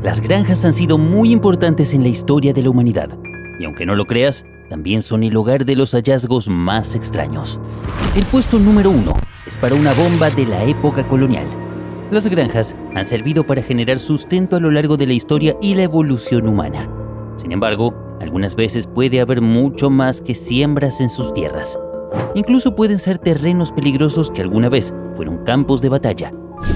Las granjas han sido muy importantes en la historia de la humanidad, y aunque no lo creas, también son el hogar de los hallazgos más extraños. El puesto número 1 es para una bomba de la época colonial. Las granjas han servido para generar sustento a lo largo de la historia y la evolución humana. Sin embargo, algunas veces puede haber mucho más que siembras en sus tierras. Incluso pueden ser terrenos peligrosos que alguna vez fueron campos de batalla,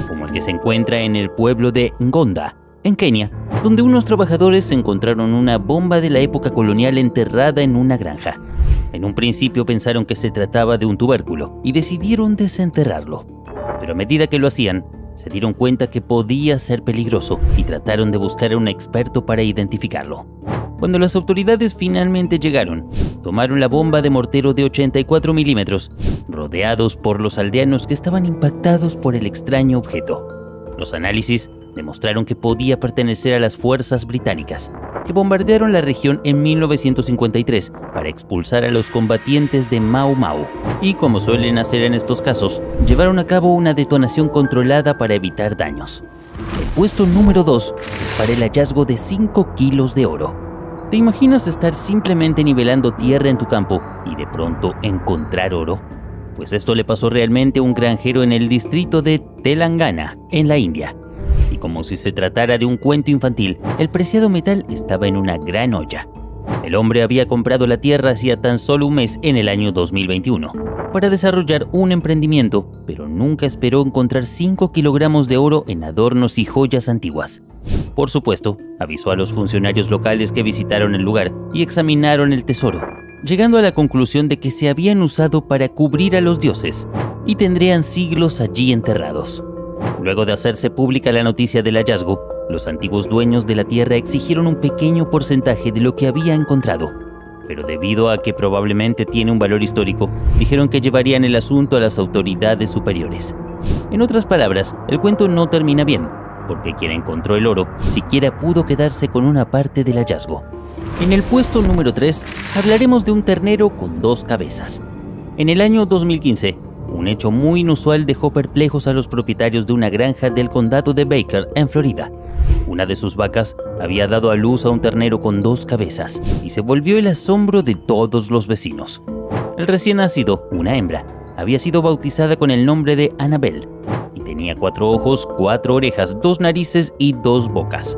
como el que se encuentra en el pueblo de Ngonda, en Kenia, donde unos trabajadores encontraron una bomba de la época colonial enterrada en una granja. En un principio pensaron que se trataba de un tubérculo y decidieron desenterrarlo. Pero a medida que lo hacían, se dieron cuenta que podía ser peligroso y trataron de buscar a un experto para identificarlo. Cuando las autoridades finalmente llegaron, tomaron la bomba de mortero de 84 milímetros, rodeados por los aldeanos que estaban impactados por el extraño objeto. Los análisis demostraron que podía pertenecer a las fuerzas británicas, que bombardearon la región en 1953 para expulsar a los combatientes de Mau Mau, y como suelen hacer en estos casos, llevaron a cabo una detonación controlada para evitar daños. El puesto número 2 es para el hallazgo de 5 kilos de oro. ¿Te imaginas estar simplemente nivelando tierra en tu campo y de pronto encontrar oro? Pues esto le pasó realmente a un granjero en el distrito de Telangana, en la India. Y como si se tratara de un cuento infantil, el preciado metal estaba en una gran olla. El hombre había comprado la tierra hacía tan solo un mes en el año 2021 para desarrollar un emprendimiento, pero nunca esperó encontrar 5 kilogramos de oro en adornos y joyas antiguas. Por supuesto, avisó a los funcionarios locales que visitaron el lugar y examinaron el tesoro, llegando a la conclusión de que se habían usado para cubrir a los dioses y tendrían siglos allí enterrados. Luego de hacerse pública la noticia del hallazgo, los antiguos dueños de la tierra exigieron un pequeño porcentaje de lo que había encontrado, pero debido a que probablemente tiene un valor histórico, dijeron que llevarían el asunto a las autoridades superiores. En otras palabras, el cuento no termina bien, porque quien encontró el oro siquiera pudo quedarse con una parte del hallazgo. En el puesto número 3 hablaremos de un ternero con 2 cabezas. En el año 2015, un hecho muy inusual dejó perplejos a los propietarios de una granja del condado de Baker, en Florida. Una de sus vacas había dado a luz a un ternero con 2 cabezas y se volvió el asombro de todos los vecinos. El recién nacido, una hembra, había sido bautizada con el nombre de Annabelle y tenía 4 ojos, 4 orejas, 2 narices y 2 bocas.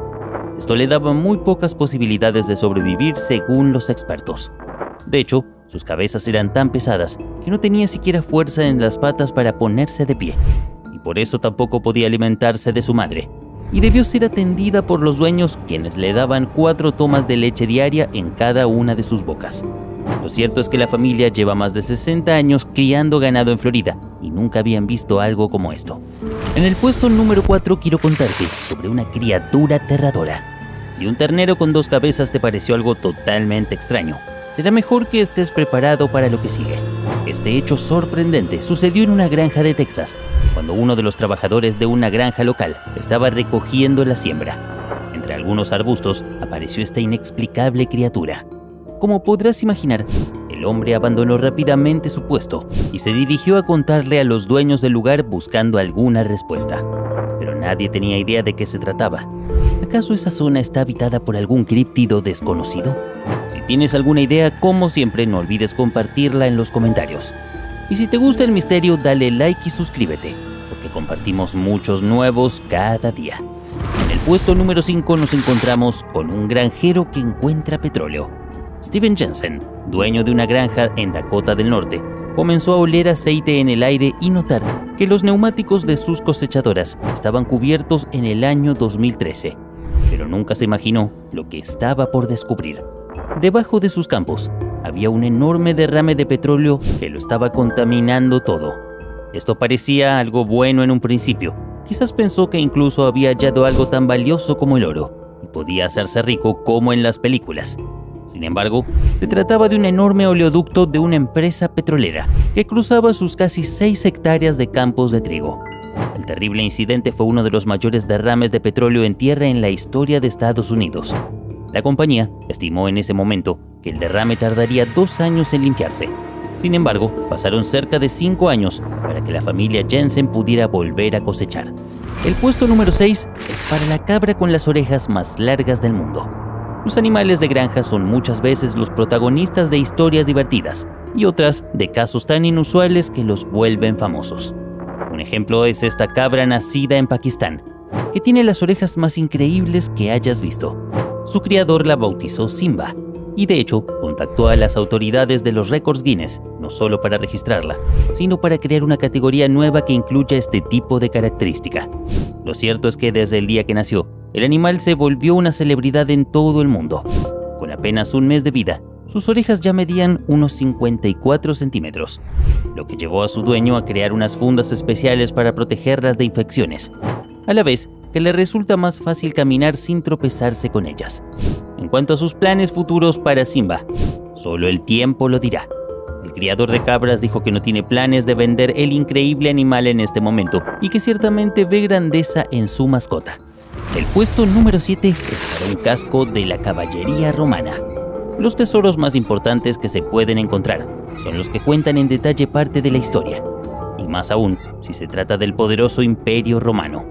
Esto le daba muy pocas posibilidades de sobrevivir según los expertos. De hecho, sus cabezas eran tan pesadas que no tenía siquiera fuerza en las patas para ponerse de pie, y por eso tampoco podía alimentarse de su madre, y debió ser atendida por los dueños, quienes le daban 4 tomas de leche diaria en cada una de sus bocas. Lo cierto es que la familia lleva más de 60 años criando ganado en Florida y nunca habían visto algo como esto. En el puesto número 4 quiero contarte sobre una criatura aterradora. Si un ternero con 2 cabezas te pareció algo totalmente extraño, será mejor que estés preparado para lo que sigue. Este hecho sorprendente sucedió en una granja de Texas, cuando uno de los trabajadores de una granja local estaba recogiendo la siembra. Entre algunos arbustos apareció esta inexplicable criatura. Como podrás imaginar, el hombre abandonó rápidamente su puesto y se dirigió a contarle a los dueños del lugar buscando alguna respuesta. Pero nadie tenía idea de qué se trataba. ¿Acaso esa zona está habitada por algún críptido desconocido? Si tienes alguna idea, como siempre, no olvides compartirla en los comentarios. Y si te gusta el misterio, dale like y suscríbete, porque compartimos muchos nuevos cada día. En el puesto número 5 nos encontramos con un granjero que encuentra petróleo. Steven Jensen, dueño de una granja en Dakota del Norte, comenzó a oler aceite en el aire y notar que los neumáticos de sus cosechadoras estaban cubiertos en el año 2013. Pero nunca se imaginó lo que estaba por descubrir. Debajo de sus campos había un enorme derrame de petróleo que lo estaba contaminando todo. Esto parecía algo bueno en un principio. Quizás pensó que incluso había hallado algo tan valioso como el oro y podía hacerse rico como en las películas. Sin embargo, se trataba de un enorme oleoducto de una empresa petrolera que cruzaba sus casi 6 hectáreas de campos de trigo. El terrible incidente fue uno de los mayores derrames de petróleo en tierra en la historia de Estados Unidos. La compañía estimó en ese momento que el derrame tardaría 2 años en limpiarse, Sin embargo, pasaron cerca de 5 años para que la familia Jensen pudiera volver a cosechar. El puesto número 6 es para la cabra con las orejas más largas del mundo. Los animales de granja son muchas veces los protagonistas de historias divertidas y otras de casos tan inusuales que los vuelven famosos. Un ejemplo es esta cabra nacida en Pakistán, que tiene las orejas más increíbles que hayas visto. Su criador la bautizó Simba y de hecho contactó a las autoridades de los récords Guinness, no solo para registrarla, sino para crear una categoría nueva que incluya este tipo de característica. Lo cierto es que desde el día que nació, el animal se volvió una celebridad en todo el mundo. Con apenas un mes de vida, sus orejas ya medían unos 54 centímetros, lo que llevó a su dueño a crear unas fundas especiales para protegerlas de infecciones, a la vez que le resulta más fácil caminar sin tropezarse con ellas. En cuanto a sus planes futuros para Simba, solo el tiempo lo dirá. El criador de cabras dijo que no tiene planes de vender el increíble animal en este momento y que ciertamente ve grandeza en su mascota. El puesto número 7 es para un casco de la caballería romana. Los tesoros más importantes que se pueden encontrar son los que cuentan en detalle parte de la historia, y más aún si se trata del poderoso Imperio Romano.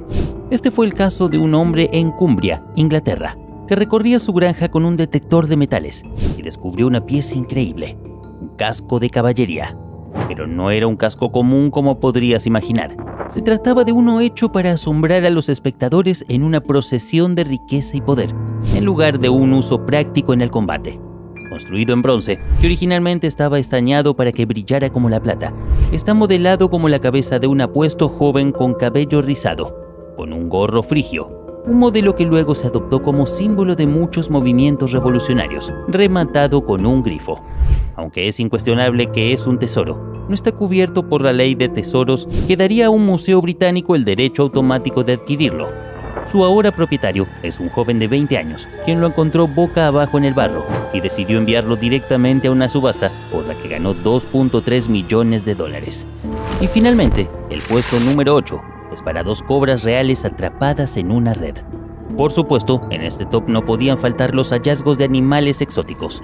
Este fue el caso de un hombre en Cumbria, Inglaterra, que recorría su granja con un detector de metales y descubrió una pieza increíble, un casco de caballería. Pero no era un casco común como podrías imaginar. Se trataba de uno hecho para asombrar a los espectadores en una procesión de riqueza y poder, en lugar de un uso práctico en el combate. Construido en bronce, que originalmente estaba estañado para que brillara como la plata, está modelado como la cabeza de un apuesto joven con cabello rizado, con un gorro frigio, un modelo que luego se adoptó como símbolo de muchos movimientos revolucionarios, rematado con un grifo. Aunque es incuestionable que es un tesoro, no está cubierto por la ley de tesoros que daría a un museo británico el derecho automático de adquirirlo. Su ahora propietario es un joven de 20 años, quien lo encontró boca abajo en el barro y decidió enviarlo directamente a una subasta por la que ganó $2.3 millones. Y finalmente, el puesto número 8 es para 2 cobras reales atrapadas en una red. Por supuesto, en este top no podían faltar los hallazgos de animales exóticos,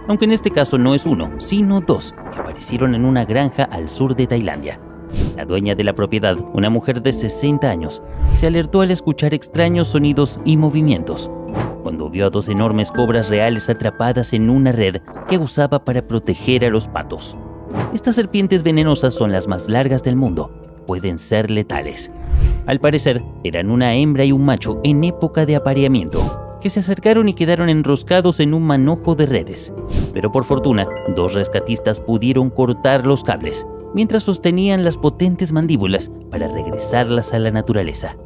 aunque en este caso no es uno, sino 2 que aparecieron en una granja al sur de Tailandia. La dueña de la propiedad, una mujer de 60 años, se alertó al escuchar extraños sonidos y movimientos, cuando vio a 2 enormes cobras reales atrapadas en una red que usaba para proteger a los patos. Estas serpientes venenosas son las más largas del mundo, pueden ser letales. Al parecer, eran una hembra y un macho en época de apareamiento, que se acercaron y quedaron enroscados en un manojo de redes. Pero por fortuna, 2 rescatistas pudieron cortar los cables, mientras sostenían las potentes mandíbulas para regresarlas a la naturaleza.